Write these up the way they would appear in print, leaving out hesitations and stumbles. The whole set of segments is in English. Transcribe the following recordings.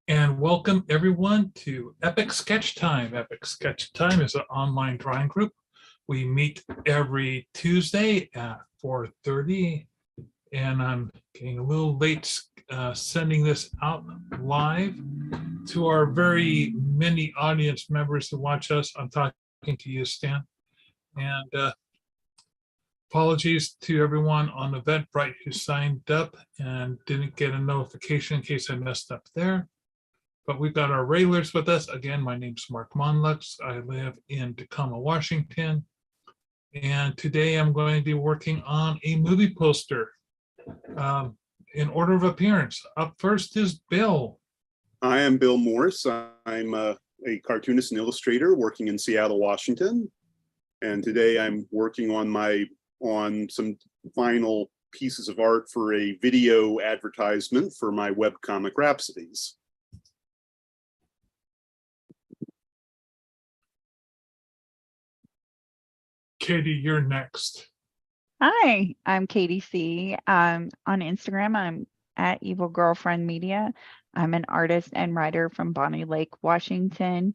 And welcome everyone to Epic Sketch Time. Epic Sketch Time is an online drawing group. We meet every Tuesday at 4:30, and I'm getting a little late sending this out live to our very many audience members who watch us. I'm talking to you, Stan. And apologies to everyone on Eventbrite who signed up and didn't get a notification in case I messed up there. But we've got our regulars with us. Again, my name's Mark Monlux. I live in Tacoma, Washington. And today I'm going to be working on a movie poster. In order of appearance, up first is Bill. I am Bill Morse. I'm a cartoonist and illustrator working in Seattle, Washington. And today I'm working on some final pieces of art for a video advertisement for my webcomic Rhapsodies. Katie, you're next. Hi, I'm Katie C. On Instagram, I'm at Evil Girlfriend Media. I'm an artist and writer from Bonnie Lake, Washington.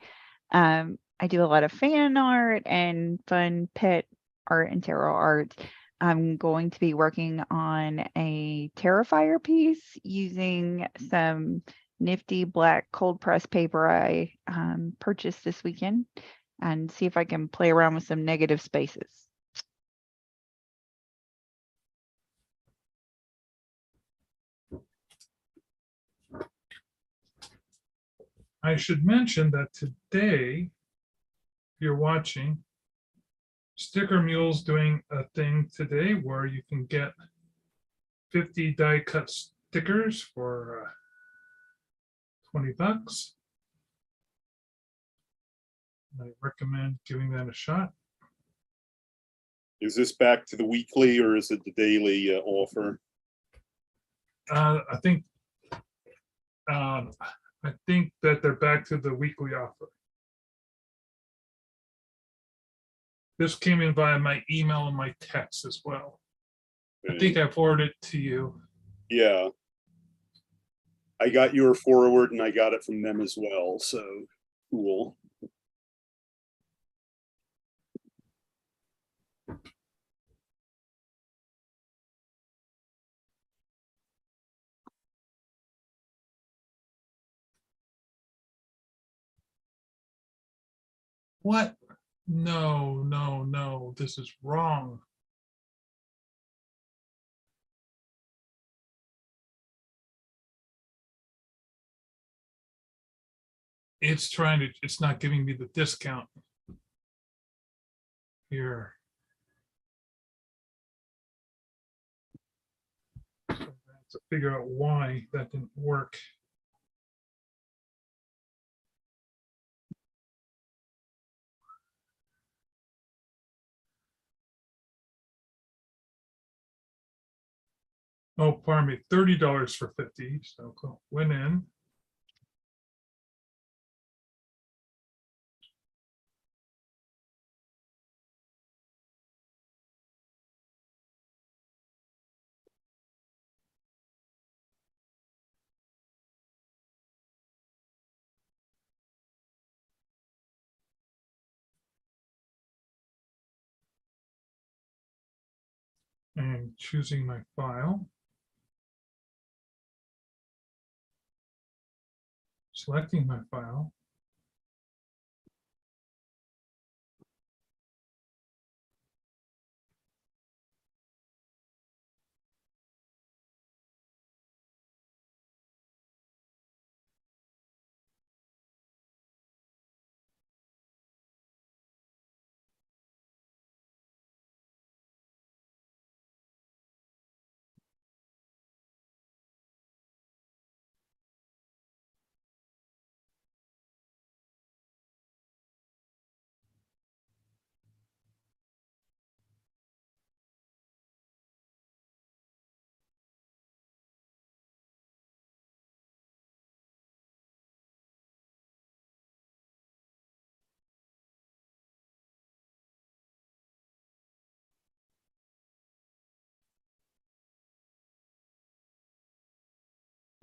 I do a lot of fan art and fun pet art and tarot art. I'm going to be working on a Terrifier piece using some nifty black cold press paper I purchased this weekend, and see if I can play around with some negative spaces. I should mention that today, if you're watching, Sticker Mule's doing a thing today where you can get 50 die cut stickers for $20. I recommend giving that a shot. Is this back to the weekly or is it the daily offer? I think that they're back to the weekly offer. This came in via my email and my text as well. I think I forwarded it to you. Yeah. I got your forward and I got it from them as well, so cool. What? No, this is wrong. It's not giving me the discount here. So I have to figure out why that didn't work. Oh, pardon me, $30 for 50. So cool. Went in. And choosing my file. Selecting my file.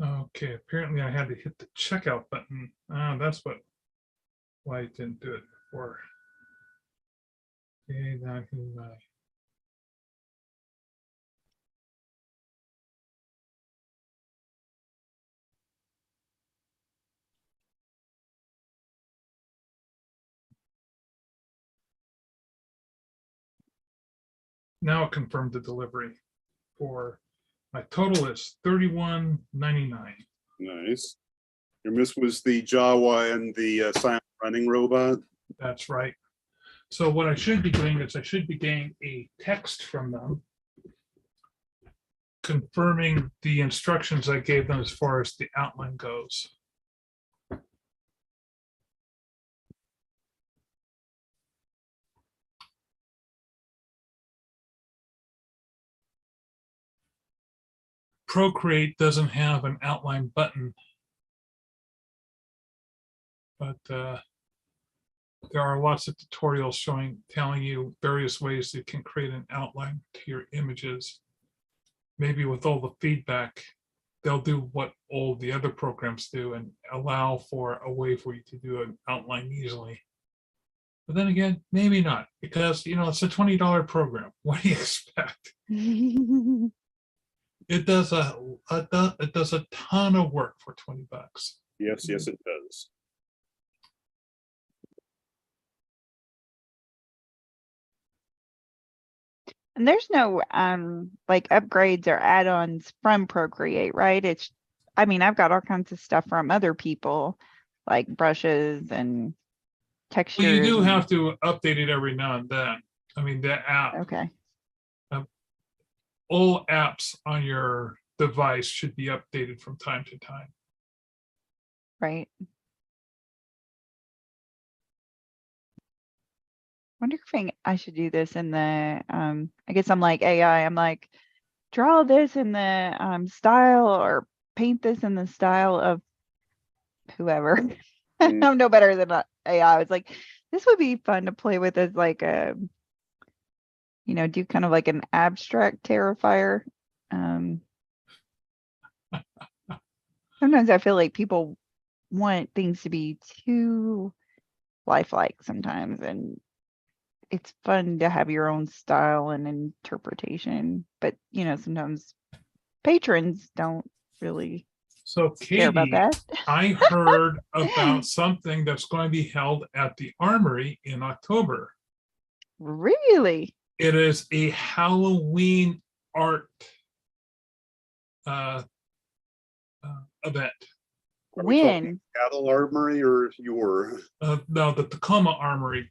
Okay, apparently I had to hit the checkout button. That's why I didn't do it before. Okay, now I can, now it confirmed the delivery for my total is $31.99. Nice. And this was the Jawa and the silent running robot. That's right. So what I should be doing is I should be getting a text from them confirming the instructions I gave them as far as the outline goes. Procreate doesn't have an outline button, but there are lots of tutorials telling you various ways you can create an outline to your images. Maybe with all the feedback, they'll do what all the other programs do and allow for a way for you to do an outline easily. But then again, maybe not, because it's a $20 program. What do you expect? It does a ton of work for $20. Yes, yes, it does. And there's no like upgrades or add-ons from Procreate, right? I mean, I've got all kinds of stuff from other people, like brushes and textures. Well, you do and- have to update it every now and then. I mean, the app, Okay. all apps on your device should be updated from time to time. Right. Wonder if I should do this in the I guess I'm like AI. I'm like, draw this in the style or paint this in the style of whoever. I'm no better than AI. I was like, this would be fun to play with as like a, do kind of like an abstract Terrifier. Sometimes I feel like people want things to be too lifelike sometimes, and it's fun to have your own style and interpretation, but sometimes patrons don't really So care about Katie, that. I heard about something that's going to be held at the Armory in October. Really? It is a Halloween art event. Are we talking When? Cattle Armory or your? No, the Tacoma Armory.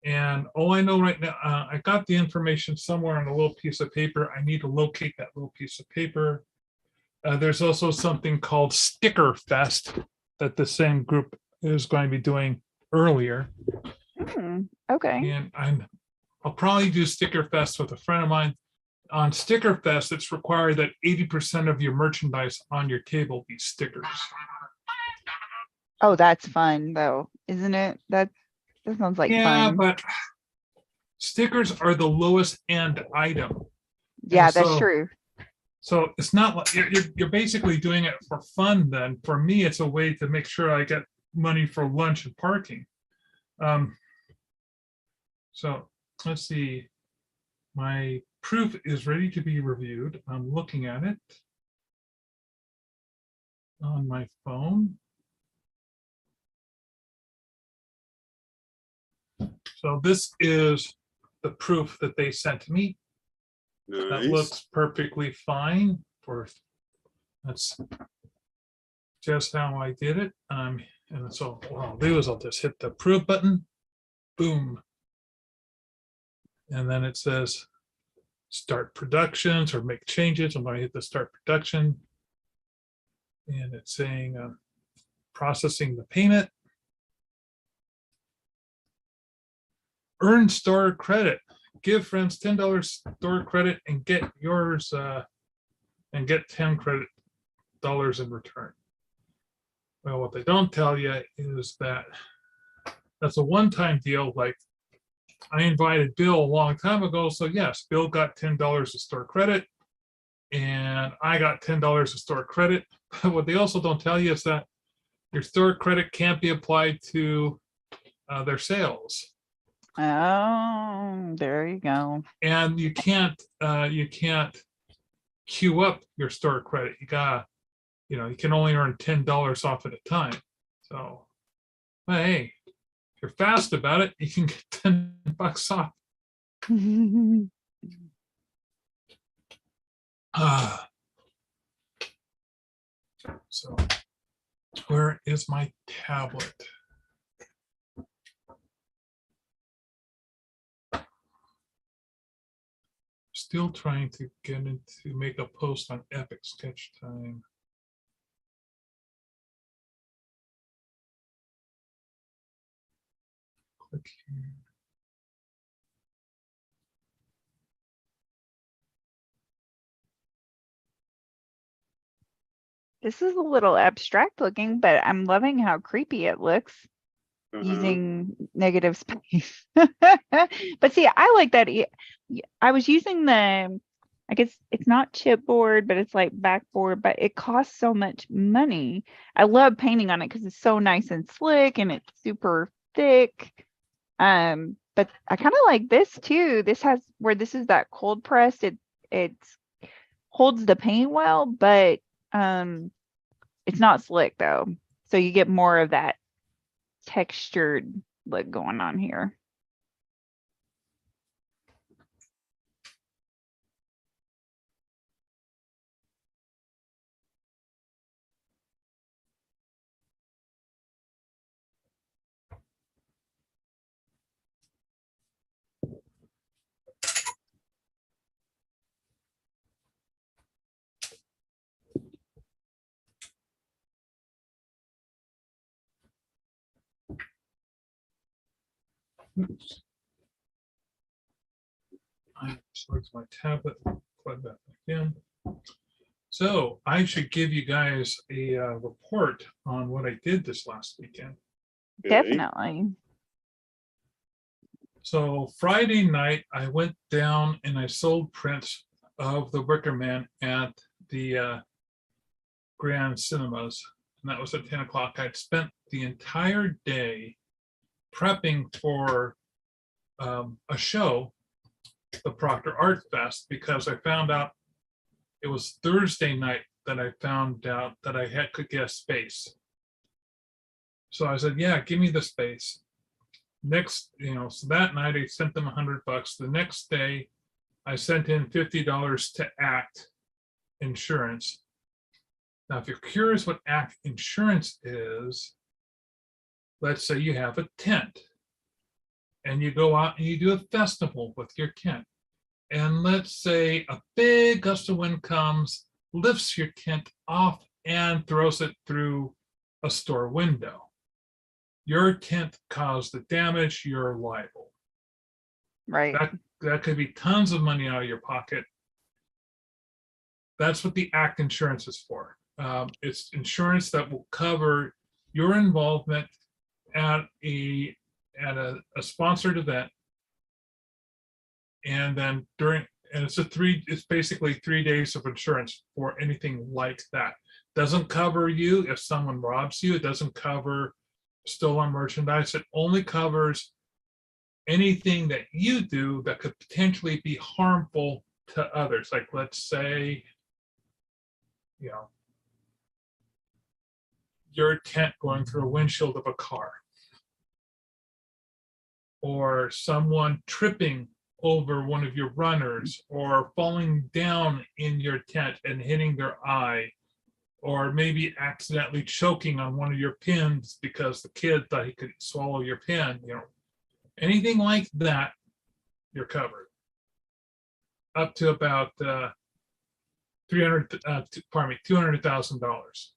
And all I know right now, I got the information somewhere on a little piece of paper. I need to locate that little piece of paper. There's also something called Sticker Fest that the same group is going to be doing earlier. Okay. And I'll probably do Sticker Fest with a friend of mine. On Sticker Fest, it's required that 80% of your merchandise on your table be stickers. Oh, that's fun though, isn't it? That sounds like Yeah, fun. but stickers are the lowest end item. Yeah, and that's so- true. So it's not like you're basically doing it for fun. Then for me, it's a way to make sure I get money for lunch and parking. So let's see. My proof is ready to be reviewed. I'm looking at it on my phone. So this is the proof that they sent me. That Nice. looks perfectly fine. That's just how I did it. And so what I'll do is I'll just hit the approve button. Boom. And then it says start productions or make changes. I'm going to hit the start production. And it's saying processing the payment. Earn store credit. Give friends $10 store credit and get yours and get 10 credit dollars in return. Well, what they don't tell you is that that's a one-time deal. Like I invited Bill a long time ago. So yes, Bill got $10 of store credit and I got $10 of store credit. What they also don't tell you is that your store credit can't be applied to their sales, Oh, there you go. and you can't queue up your store credit. You can only earn $10 off at a time. So, but hey, if you're fast about it, you can get $10 off. So, where is my tablet? Still trying to make a post on Epic Sketch Time. Click here. This is a little abstract looking, but I'm loving how creepy it looks using negative space. But see, I like that. I was using I guess it's not chipboard, but it's like backboard, but it costs so much money. I love painting on it because it's so nice and slick and it's super thick. But I kind of like this too. This is that cold press. It holds the paint well, but it's not slick though. So you get more of that textured look going on here. Oops. I select my tablet, plug that back in. So I should give you guys a report on what I did this last weekend. Definitely. So Friday night, I went down and I sold prints of The Wicker Man at the Grand Cinemas, and that was at 10 o'clock. I'd spent the entire day prepping for a show, the Proctor Art Fest, because I found out it was Thursday night that I found out that I could get a space. So I said, yeah, give me the space. So that night I sent them $100. The next day I sent in $50 to ACT Insurance. Now, if you're curious what ACT Insurance is, let's say you have a tent and you go out and you do a festival with your tent. And let's say a big gust of wind comes, lifts your tent off and throws it through a store window. Your tent caused the damage, you're liable. Right. That could be tons of money out of your pocket. That's what the ACT insurance is for. It's insurance that will cover your involvement at a sponsored event, and then it's basically 3 days of insurance for anything like that. Doesn't cover you if someone robs you. It doesn't cover stolen merchandise. It only covers anything that you do that could potentially be harmful to others. Like, let's say, your tent going through a windshield of a car, or someone tripping over one of your runners, or falling down in your tent and hitting their eye, or maybe accidentally choking on one of your pins because the kid thought he could swallow your pin. Anything like that, you're covered up to about $200,000,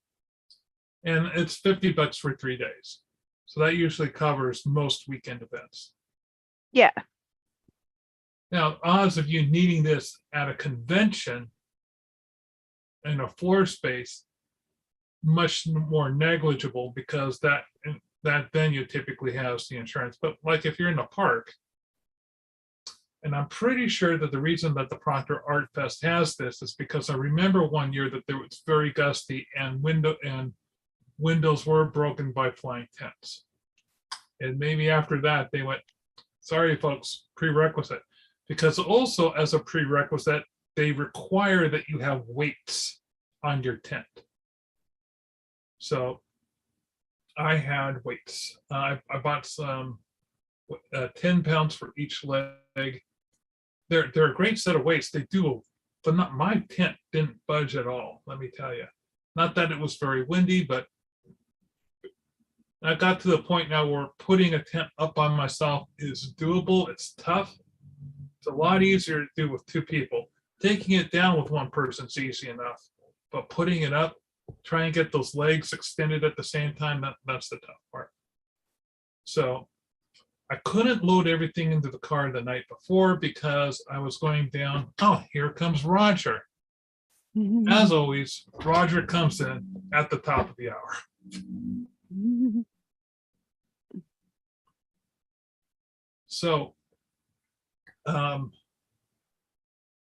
and it's $50 for 3 days. So that usually covers most weekend events. Yeah. Now, odds of you needing this at a convention in a floor space, much more negligible, because that venue typically has the insurance. But like if you're in a park, And I'm pretty sure that the reason that the Proctor Art Fest has this is because I remember one year that there was very gusty and windows were broken by flying tents. And maybe after that they went, sorry folks, prerequisite. Because also as a prerequisite, they require that you have weights on your tent. So I had weights. I bought some 10 pounds for each leg. They're a great set of weights. They do, but not my tent didn't budge at all. Let me tell you. Not that it was very windy, but I got to the point now where putting a tent up on myself is doable. It's tough. It's a lot easier to do with 2 people. Taking it down with 1 person's easy enough, but putting it up, try and get those legs extended at the same time, that's the tough part. So I couldn't load everything into the car the night before because I was going down. Oh, here comes Roger. As always, Roger comes in at the top of the hour. So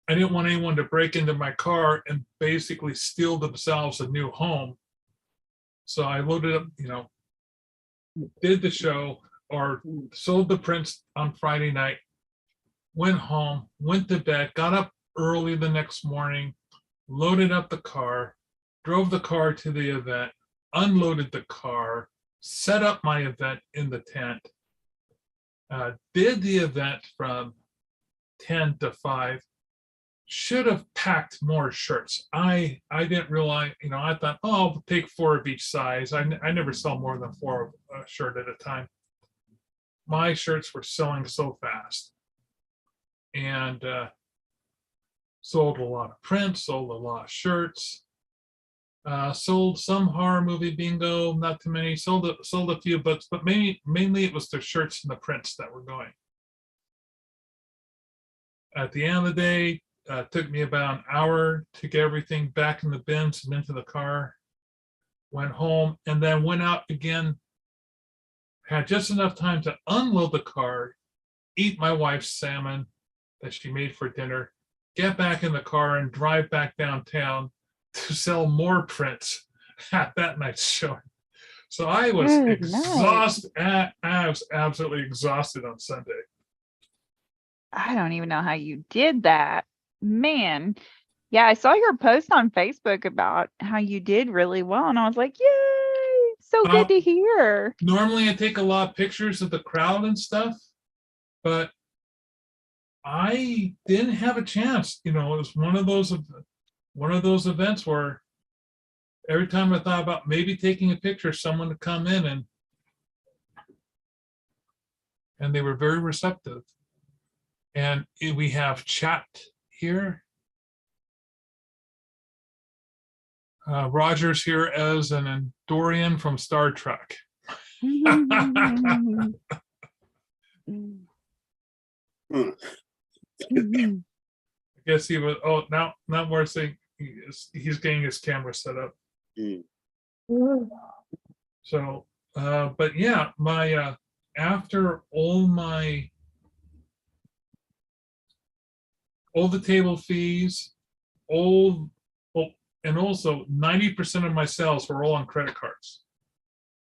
I didn't want anyone to break into my car and basically steal themselves a new home. So I loaded up, did the show or sold the prints on Friday night, went home, went to bed, got up early the next morning, loaded up the car, drove the car to the event, unloaded the car, set up my event in the tent, did the event from 10 to 5. Should have packed more shirts. I didn't realize, I thought, oh, I'll take 4 of each size. I never sell more than 4 of a shirt at a time. My shirts were selling so fast. And sold a lot of prints, sold a lot of shirts, sold some horror movie bingo, not too many, sold a few books, but mainly it was the shirts and the prints that were going. At the end of the day, took me about an hour to get everything back in the bins and into the car, went home, and then went out again, had just enough time to unload the car, eat my wife's salmon that she made for dinner, get back in the car and drive back downtown to sell more prints at that night's show. So I was exhausted. I was absolutely exhausted on Sunday. I don't even know how you did that. Man. Yeah, I saw your post on Facebook about how you did really well, and I was like, yay, so good to hear. Normally I take a lot of pictures of the crowd and stuff, but I didn't have a chance. It was one of those events where every time I thought about maybe taking a picture, someone would come in and they were very receptive. And we have chat here. Roger's here as an Andorian from Star Trek. Hmm. I guess he was. Oh, now we're saying he's getting his camera set up. So, but yeah, my after all the table fees, and also 90% of my sales were all on credit cards.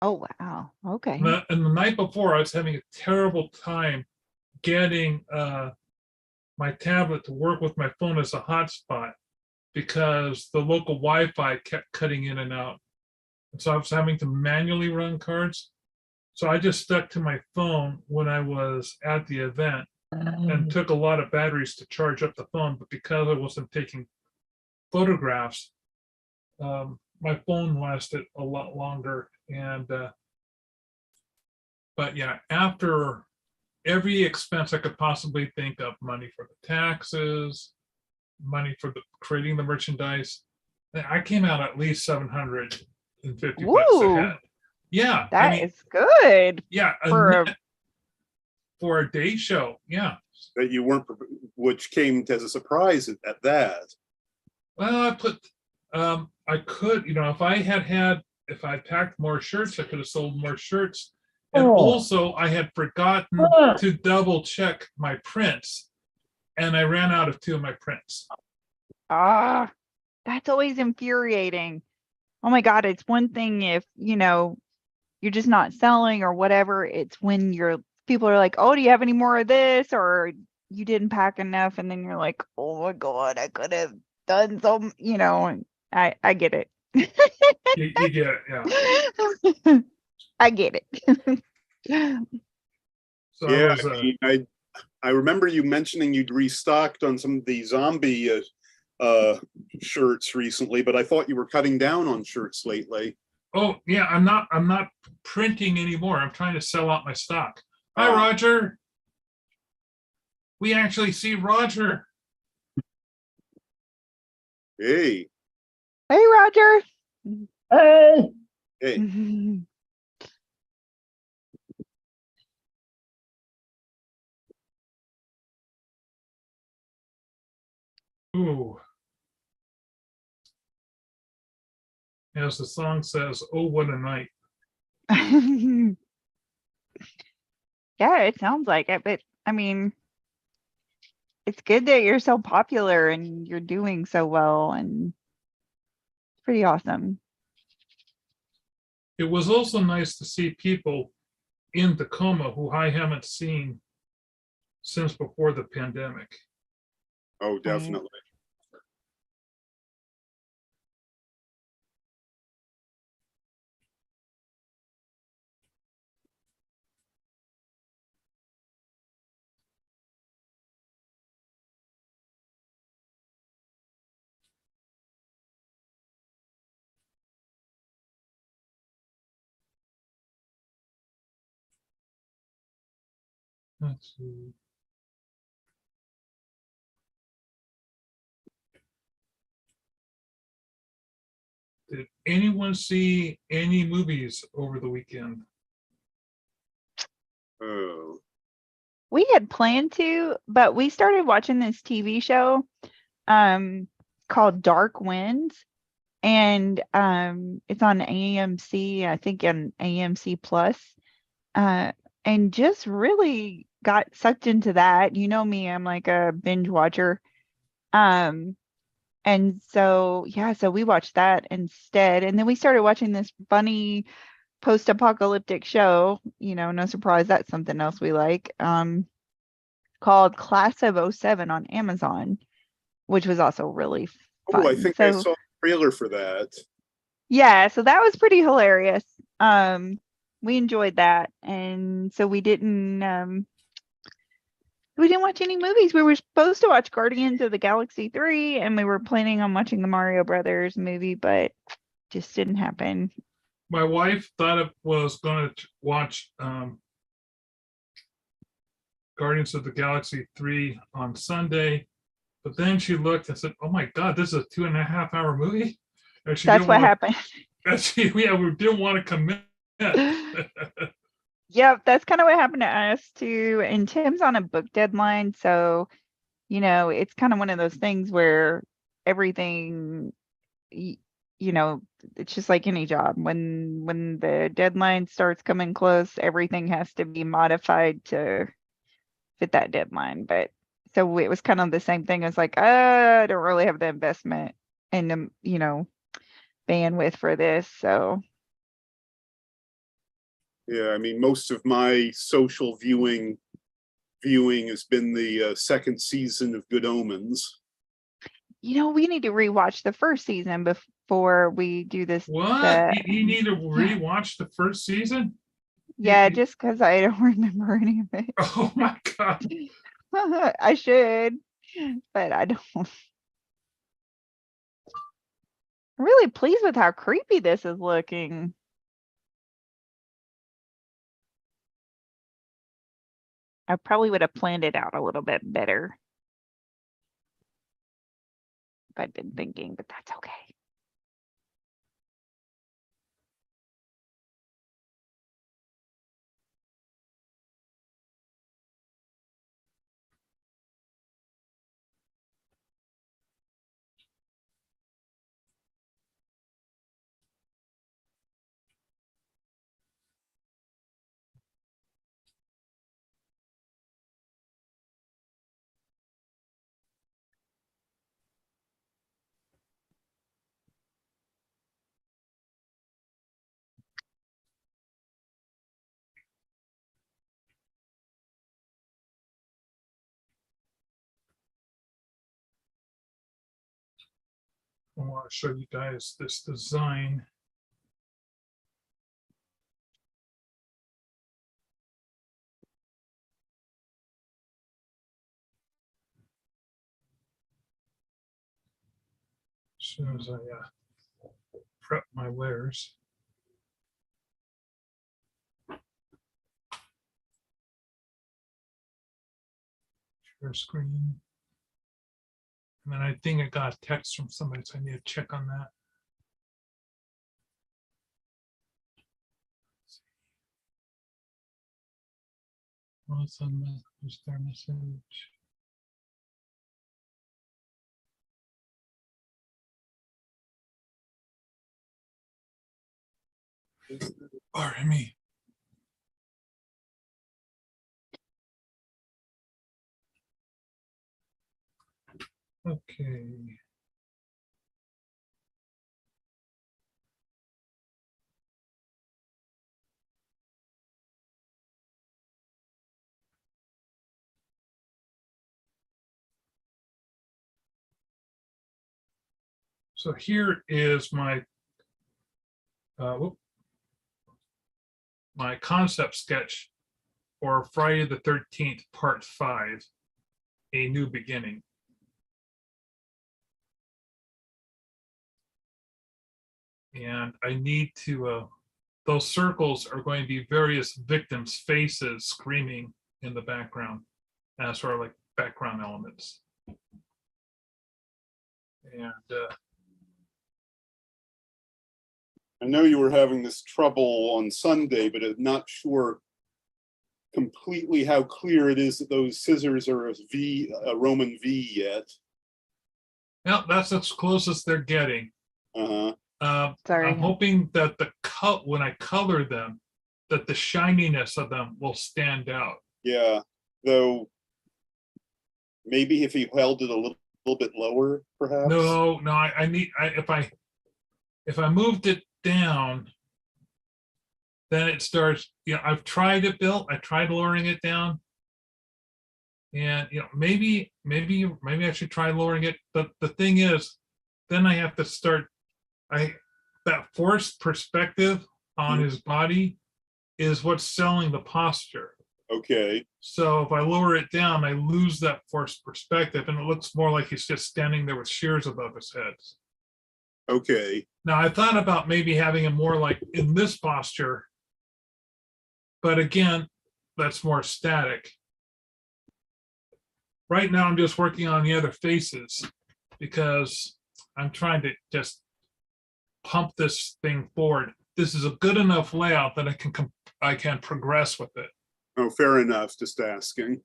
Oh, wow. Okay. And the night before, I was having a terrible time getting my tablet to work with my phone as a hotspot because the local Wi-Fi kept cutting in and out. And so I was having to manually run cards. So I just stuck to my phone when I was at the event and took a lot of batteries to charge up the phone. But because I wasn't taking photographs, my phone lasted a lot longer. And but yeah, after every expense I could possibly think of, money for the taxes, money for creating the merchandise, I came out at least $750 ahead. Yeah, that is good. Yeah, for a day show. Yeah, that you weren't, which came as a surprise at that. Well, I could, if I packed more shirts, I could have sold more shirts. And also I had forgotten to double check my prints and I ran out of two of my prints. Ah, that's always infuriating. Oh my God, it's one thing if, you're just not selling or whatever. It's when people are like, "Oh, do you have any more of this?" Or you didn't pack enough, and then you're like, "Oh my God, I could have done some," and I get it. You get it, yeah. I get it. So I Yeah, was, I mean, I remember you mentioning you'd restocked on some of the zombie shirts recently, but I thought you were cutting down on shirts lately. oh yeah, I'm not printing anymore. I'm trying to sell out my stock. Hi, Roger. We actually see Roger. Hey, Hey, Roger. Hey, hey. Ooh. As the song says, oh, what a night. Yeah, it sounds like it, but I mean, it's good that you're so popular and you're doing so well, and it's pretty awesome. It was also nice to see people in Tacoma who I haven't seen since before the pandemic. Oh, Right. definitely. Let's see. Did anyone see any movies over the weekend? Oh, We had planned to, but we started watching this TV show called Dark Winds, and it's on AMC, I think on AMC Plus. Uh and just really got sucked into that. You know me, I'm like a binge watcher. Um and so yeah, so we watched that instead. And then we started watching this funny post-apocalyptic show, no surprise, that's something else we like. Called Class of '07 on Amazon, which was also really oh, I fun. think I So saw a trailer for that. yeah, so that was pretty hilarious. We enjoyed that. And so we didn't watch any movies. We were supposed to watch Guardians of the Galaxy 3, and we were planning on watching the Mario Brothers movie, but just didn't happen. My wife thought it was going to watch Guardians of the Galaxy 3 on Sunday, but then she looked and said, oh my God, this is a 2.5 hour movie. And she That's didn't what want happened. to, we didn't want to commit. Yep, that's kind of what happened to us too. And Tim's on a book deadline, so it's kind of one of those things where everything, y- it's just like any job. When the deadline starts coming close, everything has to be modified to fit that deadline. But so it was kind of the same thing as like, I don't really have the investment and the, bandwidth for this. So Yeah, I mean, most of my social viewing has been the second season of Good Omens. we need to rewatch the first season before we do this. What? You need to Yeah, rewatch the first season? yeah, just because I don't remember any of it. Oh my God. I should, but I don't. I'm really pleased with how creepy this is looking. I probably would have planned it out a little bit better if I'd been thinking, but that's okay. I want to show you guys this design. As soon as I prep my layers. Share screen. And then I think I got a text from somebody, so I need to check on that. What's their message? Pardon me. Okay. So here is my my concept sketch for Friday the 13th, part 5, A New Beginning. And I need to, those circles are going to be various victims' faces screaming in the background as sort of like background elements. And I know you were having this trouble on Sunday, but I'm not sure completely how clear it is that those scissors are a Roman V yet. yeah, that's as close as they're getting. Sorry. I'm hoping that when I color them, that the shininess of them will stand out. Yeah, though maybe if he held it a little bit lower, perhaps. No, if I moved it down, then it starts, I've tried it, Bill. I tried lowering it down. And maybe I should try lowering it. But the thing is, then I have to start, that forced perspective on his body is what's selling the posture. Okay. So if I lower it down, I lose that forced perspective, and it looks more like he's just standing there with shears above his head. Okay. Now I thought about maybe having him more like in this posture, but again, that's more static. Right now, I'm just working on the other faces because I'm trying to just pump this thing forward. This is a good enough layout that I can progress with it. Oh, fair enough. Just asking.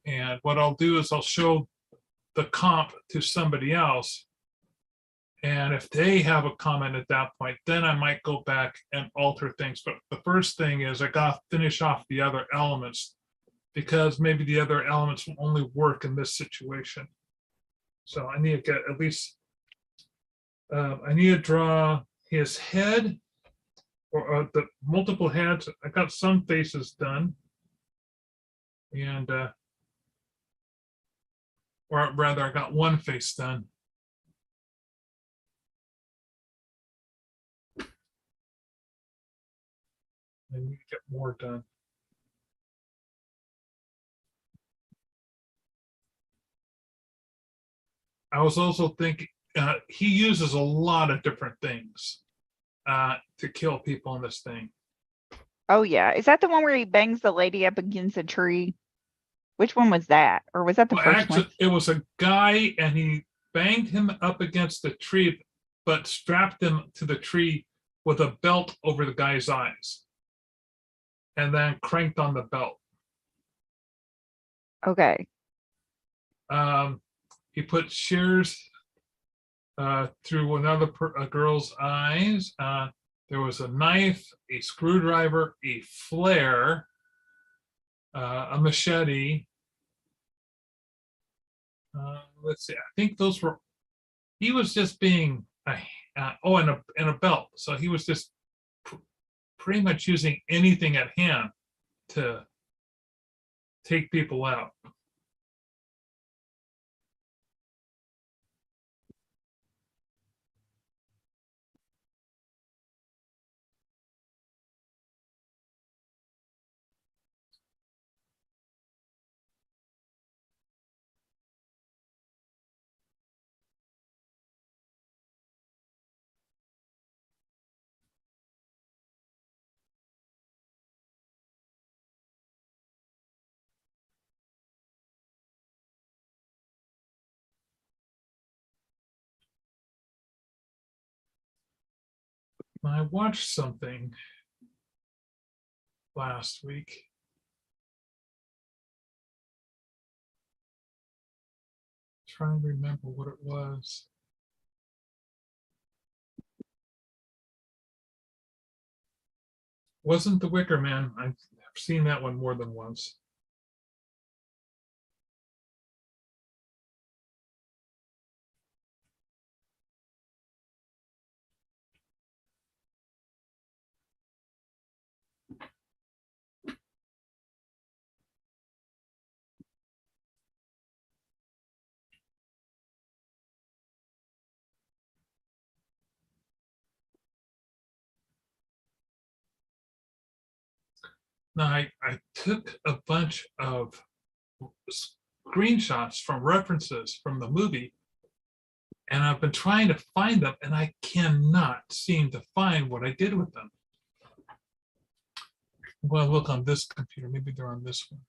And what I'll do is I'll show the comp to somebody else. And if they have a comment at that point, then I might go back and alter things. But the first thing is I got to finish off the other elements, because maybe the other elements will only work in this situation. So I need to get at least, I need to draw his head, or the multiple heads. I got some faces done. And, or rather I got one face done. I need to get more done. I was also thinking, he uses a lot of different things to kill people in this thing. Oh yeah. Is that the one where he bangs the lady up against a tree? Which one was that? Or was that the Well, first actually, one? it was a guy, and he banged him up against the tree, but strapped him to the tree with a belt over the guy's eyes, and then cranked on the belt. Okay. He put shears through a girl's eyes. There was a knife, a screwdriver, a flare, a machete. Let's see. I think those were. He was just being. And a belt. So he was just pretty much using anything at hand to take people out. I watched something last week. Trying to remember what it was. Wasn't The Wicker Man. I've seen that one more than once. Now, I took a bunch of screenshots from references from the movie, and I've been trying to find them, and I cannot seem to find what I did with them. Well, look on this computer. Maybe they're on this one.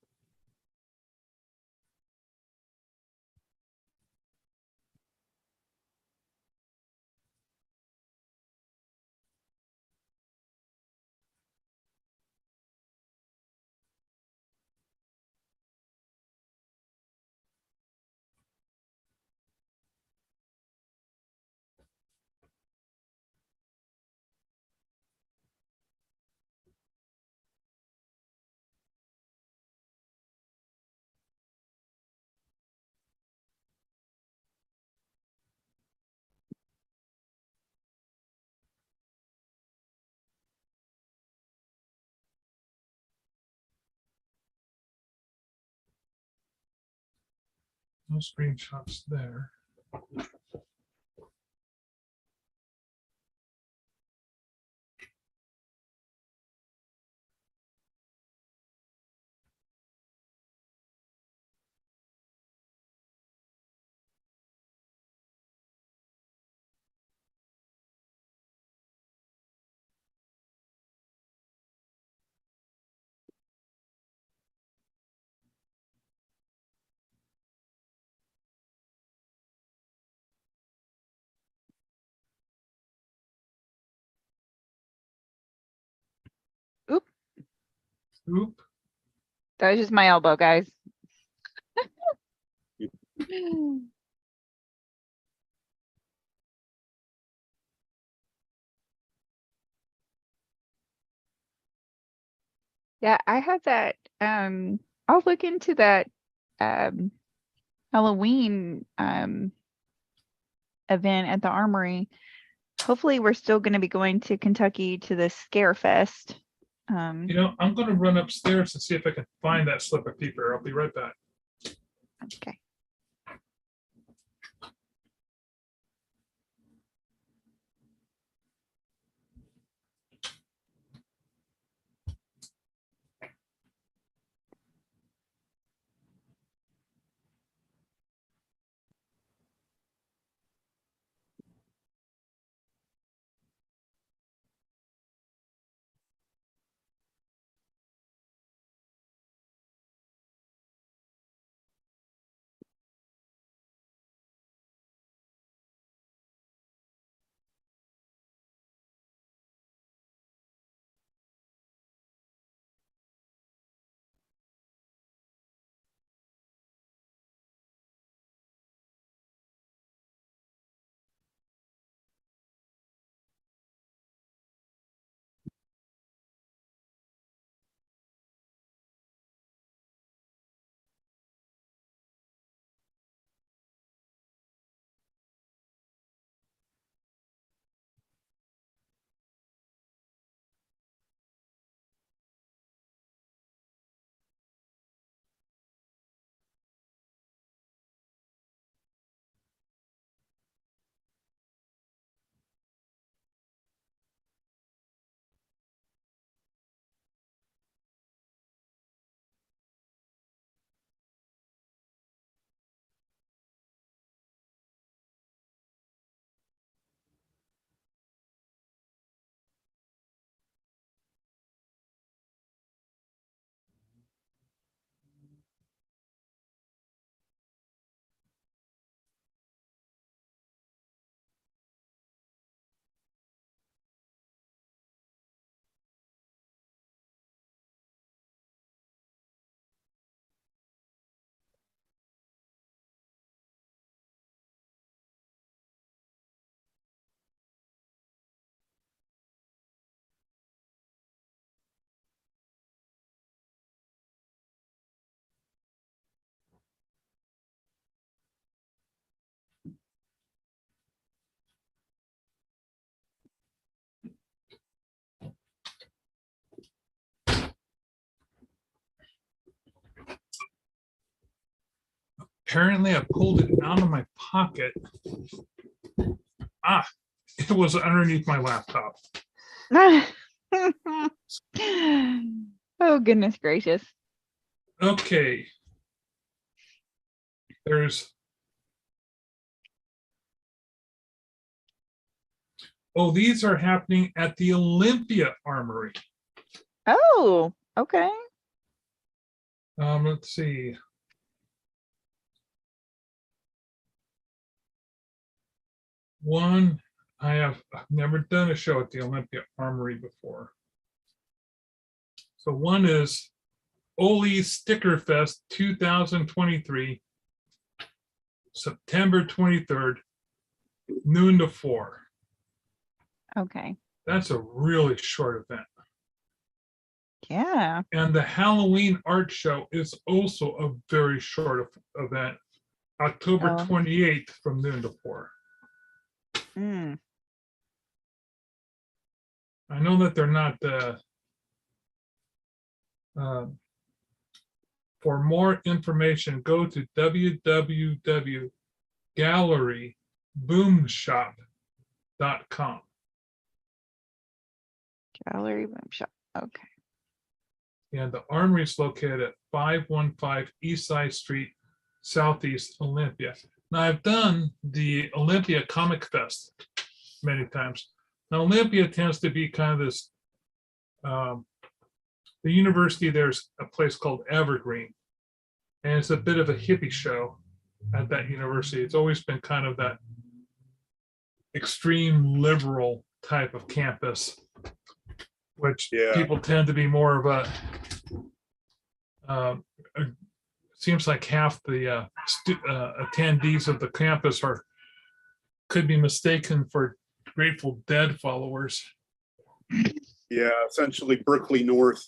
No screenshots there. Oop, Oop. that was just my elbow, guys. Yeah, I have that. I'll look into that um Halloween event at the Armory. Hopefully we're still gonna be going to Kentucky to the Scare Fest. I'm going to run upstairs and see if I can find that slip of paper. I'll be right back. Okay. apparently I pulled it out of my pocket. It was underneath my laptop. Oh, goodness gracious. Okay. These are happening at the Olympia Armory. Oh, okay. Let's see. I've never done a show at the Olympia Armory before. So one is Ole Sticker Fest 2023, September 23rd, noon to 4. Okay. That's a really short event. Yeah. And the Halloween art show is also a very short event, October Oh. 28th from noon to 4. Mm. I know that they're not for more information, go to www.galleryboomshop.com. Gallery Boom Shop. Okay. And the Armory is located at 515 East Side Street, Southeast Olympia. Now, I've done the Olympia Comic Fest many times. Now, Olympia tends to be kind of this, the university, there's a place called Evergreen, and it's a bit of a hippie show at that university. It's always been kind of that extreme liberal type of campus, which people tend to be more of seems like half the attendees of the campus could be mistaken for Grateful Dead followers. Yeah, essentially Berkeley North.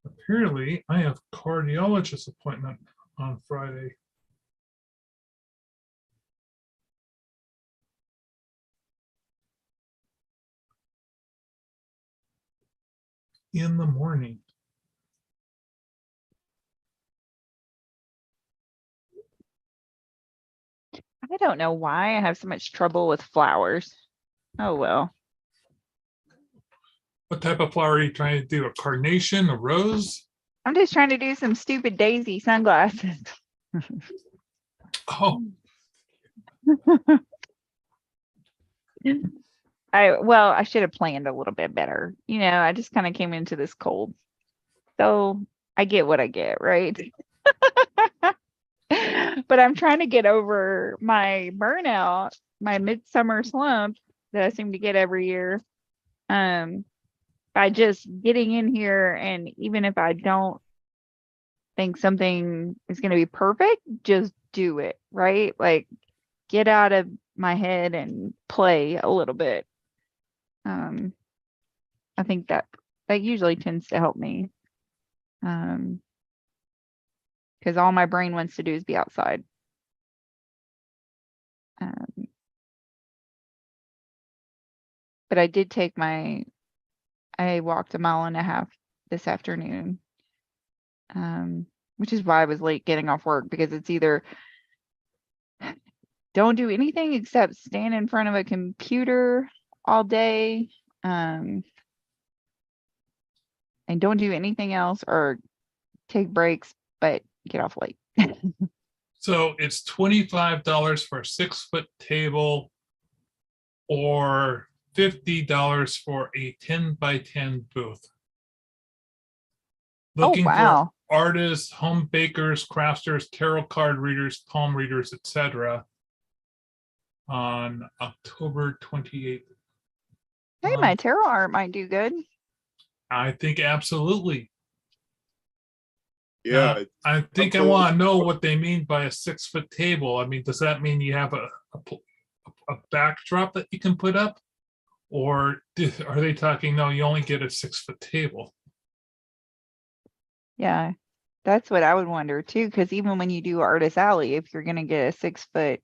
Apparently, I have a cardiologist appointment on Friday. In the morning. I don't know why I have so much trouble with flowers. Oh, well. What type of flower are you trying to do? A carnation, a rose? I'm just trying to do some stupid daisy sunglasses. Oh, I should have planned a little bit better. I just kind of came into this cold. So I get what I get, right? But I'm trying to get over my burnout, my midsummer slump that I seem to get every year. By just getting in here, and even if I don't think something is going to be perfect, just do it, right? Like, get out of my head and play a little bit. I think that usually tends to help me. Because all my brain wants to do is be outside. But I did I walked 1.5 miles this afternoon, which is why I was late getting off work, because it's either don't do anything except stand in front of a computer all day, and don't do anything else, or take breaks, but get off late. so it's $25 for a 6-foot table or $50 for a 10 by 10 booth. Looking wow. for artists, home bakers, crafters, tarot card readers, palm readers, etc. on October 28th. Hey, my tarot art might do good. I think absolutely. Yeah. I think I want to know what they mean by a 6-foot table. I mean, does that mean you have a backdrop that you can put up? Or are they talking, no, you only get a 6-foot table? Yeah, that's what I would wonder too, because even when you do Artist Alley, if you're going to get a 6-foot,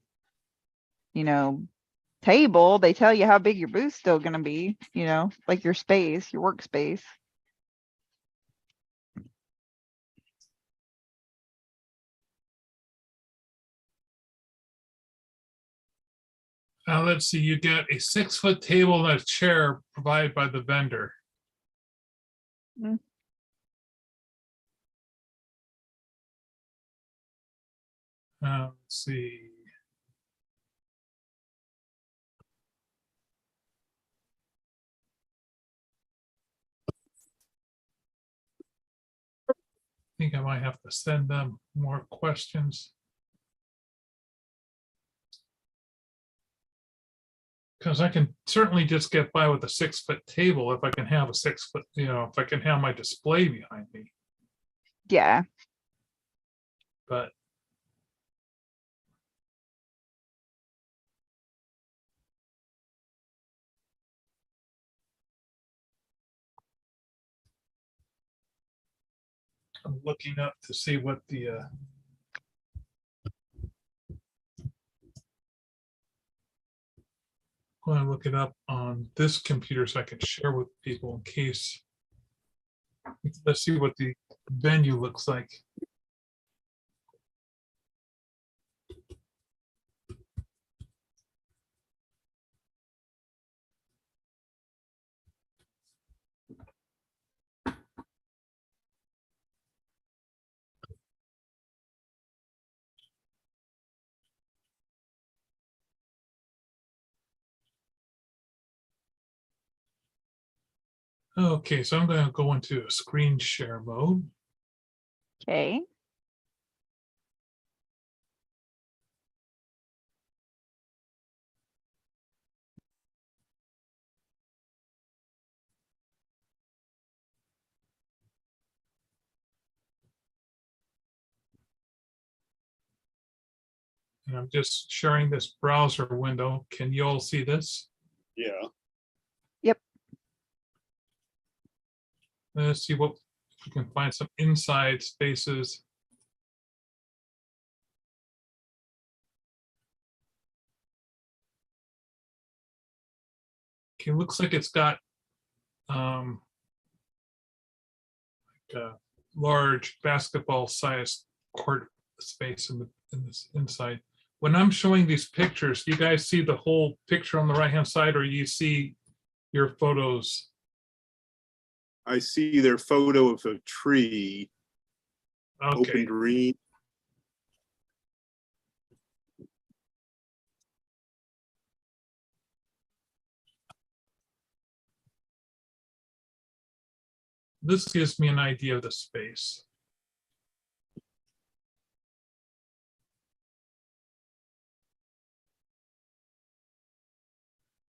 table, they tell you how big your booth's still gonna be, you know, like your space, your workspace. Now let's see, you get a 6-foot table and a chair provided by the vendor. Mm. Let's see. I think I might have to send them more questions. Because I can certainly just get by with a 6-foot table if I can have a 6-foot, you know, if I can have my display behind me, Yeah, but. I'm looking up to see what the, going to look it up on this computer so I can share with people in case. Let's see what the venue looks like. Okay, so I'm going to go into a screen share mode. okay. And I'm just sharing this browser window. Can you all see this? Yeah. Let's see what if we can find some inside spaces. Okay, looks like it's got like a large basketball size court space in this inside. When I'm showing these pictures, do you guys see the whole picture on the right hand side, or you see your photos? I see their photo of a tree, Okay, open green. this gives me an idea of the space.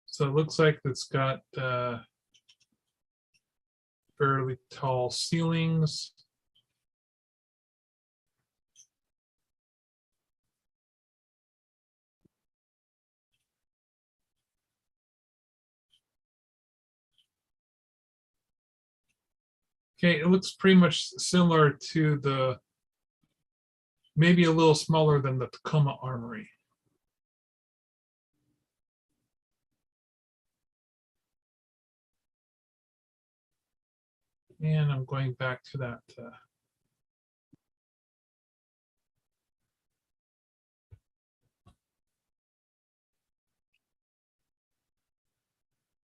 So it looks like it's got fairly tall ceilings. Okay, it looks pretty much similar to the, maybe a little smaller than the Tacoma Armory. And I'm going back to that.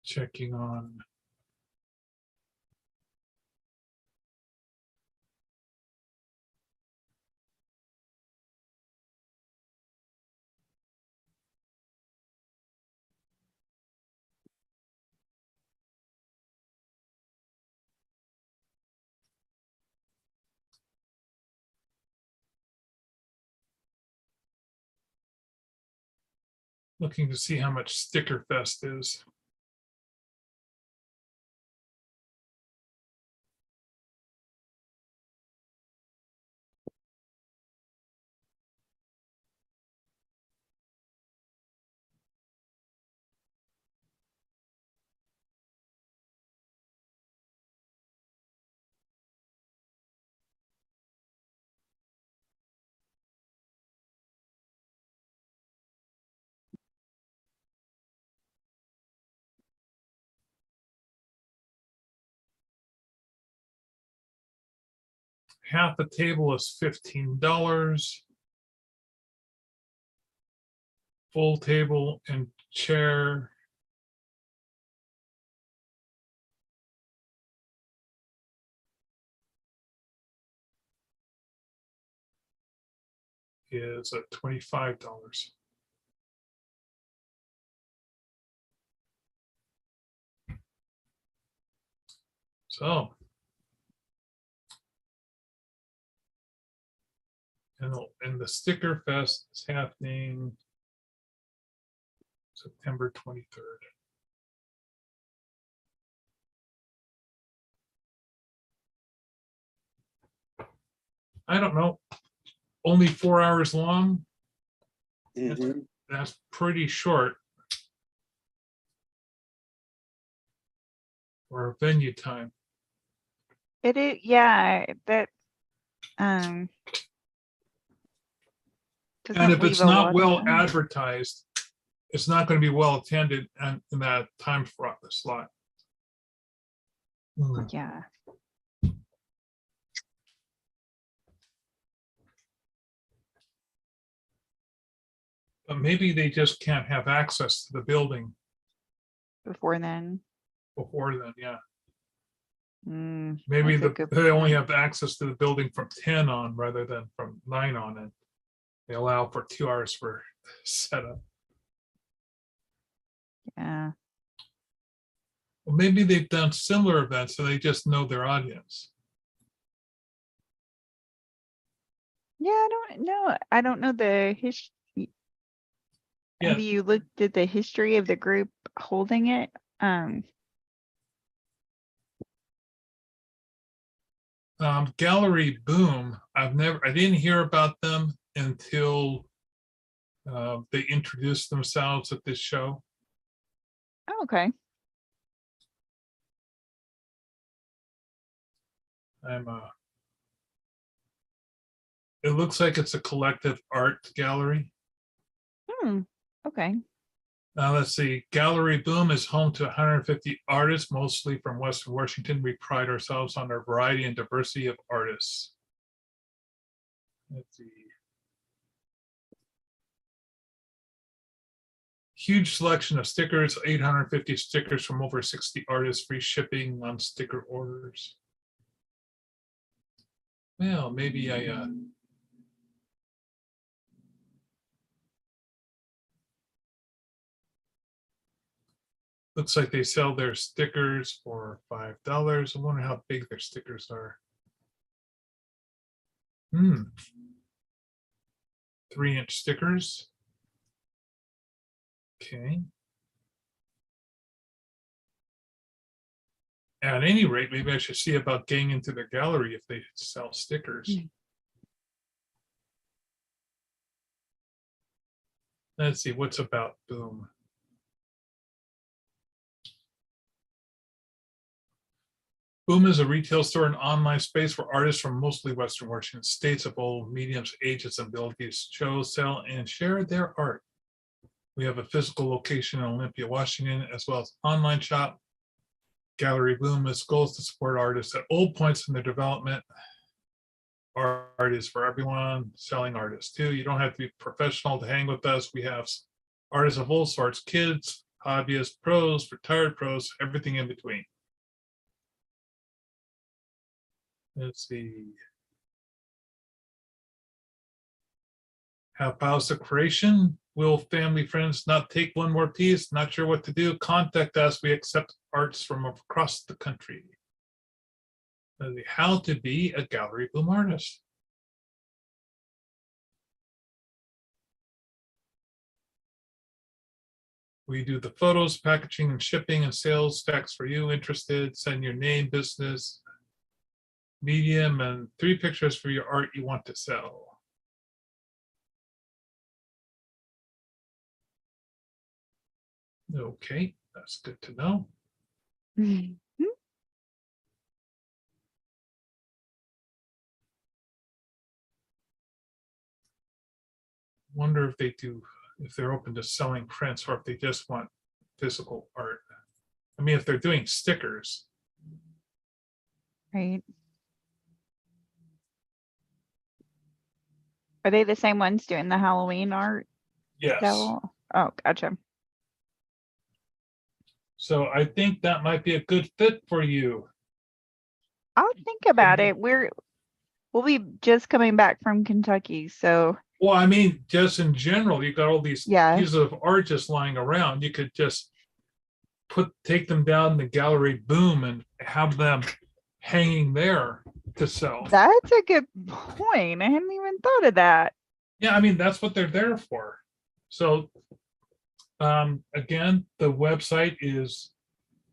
Checking on. Looking to see how much Sticker Fest is. Half a table is $15. Full table and chair. Is at $25. So. And the Sticker Fest is happening September 23rd. I don't know, only 4 hours long. Mhm. That's pretty short for venue time. It is, yeah, that, um. And doesn't if leave it's a not lot of well time. advertised, it's not going to be well attended and in that time slot. Yeah, But maybe they just can't have access to the building before then. before then, yeah. That's Maybe a good they only point. have access to the building from 10 on rather than from 9 on, and they allow for 2 hours for setup. Yeah, Well, maybe they've done similar events, so they just know their audience. yeah, I don't know. I don't know the history. Yeah. Have you looked at the history of the group holding it? Gallery Boom, I didn't hear about them until they introduced themselves at this show. Oh, okay. It looks like it's a collective art gallery. Okay. Now let's see. Gallery Boom is home to 150 artists, mostly from Western Washington. We pride ourselves on our variety and diversity of artists. Let's see. Huge selection of stickers, 850 stickers from over 60 artists, free shipping on sticker orders. Well, maybe I looks like they sell their stickers for $5. I wonder how big their stickers are. 3-inch stickers. Okay. At any rate, maybe I should see about getting into their gallery if they sell stickers. Let's see, what's about Boom? Boom is a retail store and online space where artists from mostly Western Washington states of all mediums, ages, and abilities show, sell, and share their art. We have a physical location in Olympia, Washington, as well as online shop. Gallery Boom is goals to support artists at all points in their development. Art is for everyone, selling artists too. You don't have to be professional to hang with us. We have artists of all sorts, kids, hobbyists, pros, retired pros, everything in between. Let's see. Have pasta creation. Will family friends not take one more piece? Not sure what to do? Contact us. We accept arts from across the country. How to be a Gallery Boom artist. We do the photos, packaging, and shipping and sales tax for you interested. Send your name, business, medium, and 3 pictures for your art you want to sell. Okay, that's good to know. Wonder if they do, if they're open to selling prints or if they just want physical art. I mean, if they're doing stickers. Right. Are they the same ones doing the Halloween art? Yes. Oh, gotcha. So I think that might be a good fit for you. I'll think about Mhm. it. We'll be just coming back from Kentucky, so Well, I mean, just in general, you got all these yeah. pieces of art just lying around. You could just take them down the gallery boom and have them hanging there to sell. That's a good point. I hadn't even thought of that. Yeah, I mean, that's what they're there for. So again, the website is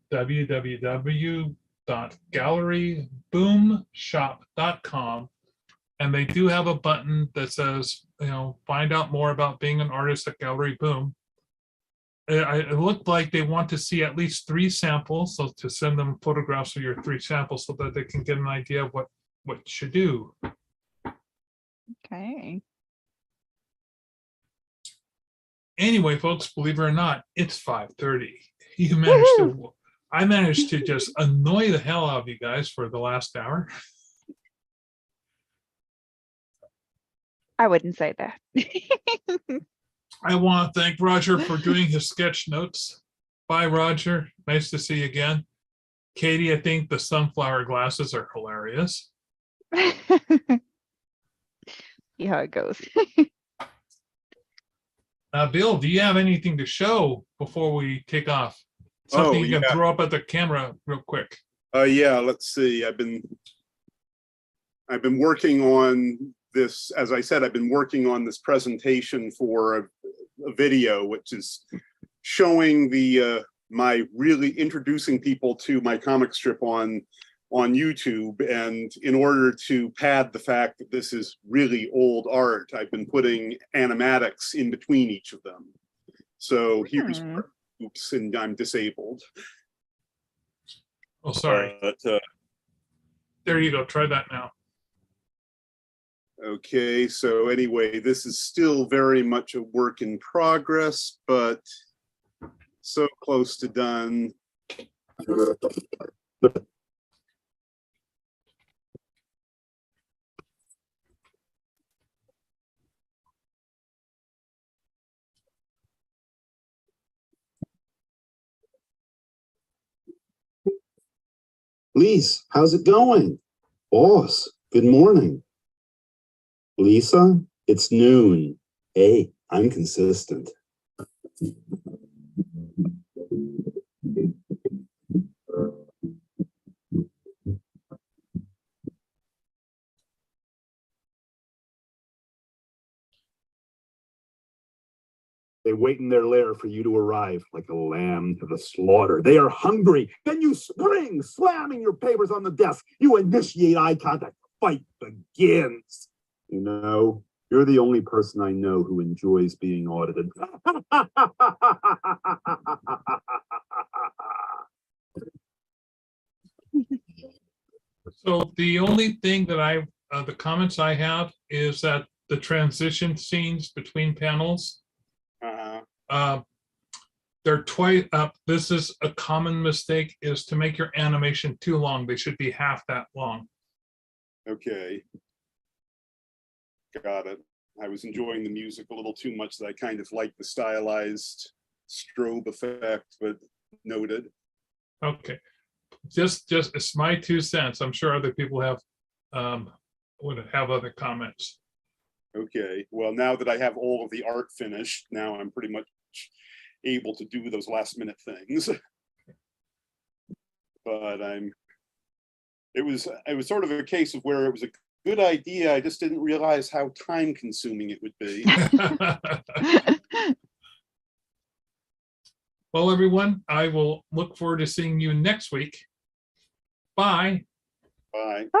www.galleryboomshop.com. And they do have a button that says, find out more about being an artist at Gallery Boom. It looked like they want to see at least 3 samples, so to send them photographs of your 3 samples so that they can get an idea of what you should do. Okay. Anyway, folks, believe it or not, it's 5:30. You managed to, I managed to just annoy the hell out of you guys for the last hour. I wouldn't say that. I want to thank Roger for doing his sketch notes. Bye, Roger. Nice to see you again. Katie, I think the sunflower glasses are hilarious. See how it goes. Bill, do you have anything to show before we take off? Something you can yeah. throw up at the camera real quick. Yeah, let's see. I've been working on this, as I said, I've been working on this presentation for a video, which is showing the my really introducing people to my comic strip on YouTube. And in order to pad the fact that this is really old art, I've been putting animatics in between each of them. So here's, oops, and I'm disabled. Oh, sorry. There you go. Try that now. Okay, so anyway, this is still very much a work in progress, but so close to done. Lise, how's it going? Boss, good morning. Lisa, it's noon. Hey, I'm consistent. They wait in their lair for you to arrive like a lamb to the slaughter. They are hungry. Then you spring, slamming your papers on the desk. You initiate eye contact. The fight begins. You know, you're the only person I know who enjoys being audited. So the only thing that the comments I have is that the transition scenes between panels, they're twice up. This is a common mistake, is to make your animation too long. They should be half that long. Okay. Got it. I was enjoying the music a little too much that I kind of like the stylized strobe effect, but noted. Okay. Just it's my 2 cents. I'm sure other people would have other comments. Okay. Well, now that I have all of the art finished, now I'm pretty much able to do those last minute things. But it was sort of a case of where it was a good idea. I just didn't realize how time consuming it would be. Well, everyone, I will look forward to seeing you next week. Bye. Bye. Bye.